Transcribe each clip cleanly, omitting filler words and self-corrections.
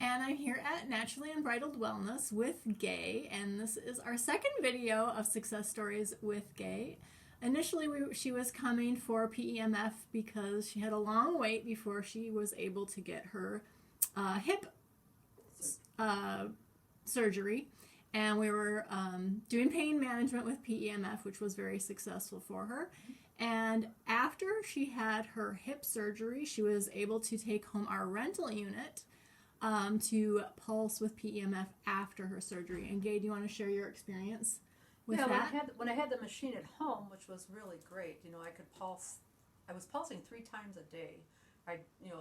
and I'm here at Naturally Unbridled Wellness with Gaye, and this is our second video of success stories with Gaye. Initially, she was coming for PEMF because she had a long wait before she was able to get her hip surgery, and we were doing pain management with PEMF, which was very successful for her. And after she had her hip surgery, she was able to take home our rental unit to pulse with PEMF after her surgery. And Gaye, do you want to share your experience with that? When I had the machine at home, which was really great, I could pulse. I was pulsing 3 times a day. As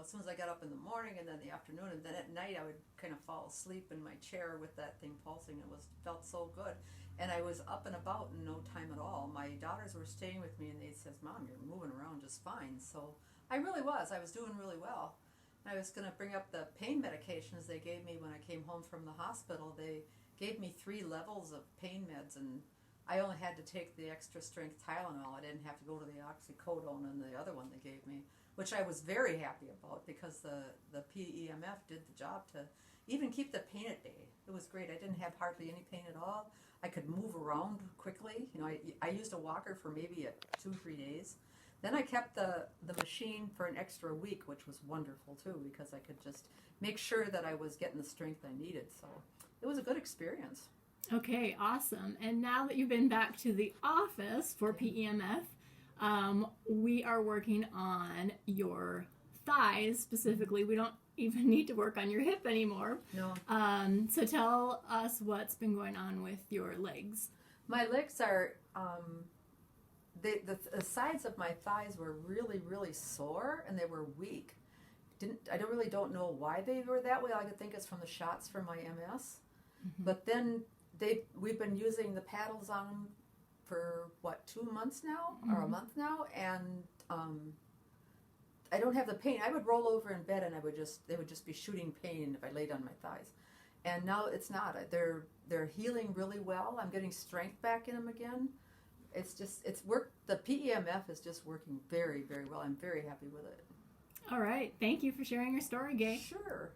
soon as I got up in the morning and then the afternoon, and then at night I would kind of fall asleep in my chair with that thing pulsing. Felt so good. And I was up and about in no time at all. My daughters were staying with me, and they said, "Mom, you're moving around just fine." So I really was. I was doing really well. And I was going to bring up the pain medications they gave me when I came home from the hospital. They gave me 3 levels of pain meds, and I only had to take the extra strength Tylenol. I didn't have to go to the oxycodone and the other one they gave me, which I was very happy about because the PEMF did the job to even keep the pain at bay. It was great. I didn't have hardly any pain at all. I could move around quickly. I used a walker for maybe 2-3 days. Then I kept the machine for an extra week, which was wonderful too, because I could just make sure that I was getting the strength I needed. So it was a good experience. Okay, awesome. And now that you've been back to the office for PEMF, we are working on your thighs specifically. We don't even need to work on your hip anymore. No. So tell us what's been going on with your legs. My legs are, the sides of my thighs were really, really sore, and they were weak. I don't know why they were that way. I could think it's from the shots for my MS. Mm-hmm. But then we've been using the paddles on them for 2 months now, mm-hmm. or a month now, and I don't have the pain. I would roll over in bed and they would just be shooting pain if I laid on my thighs. And now it's not. They're healing really well. I'm getting strength back in them again. It's worked. The PEMF is just working very, very well. I'm very happy with it. All right. Thank you for sharing your story, Gaye. Sure.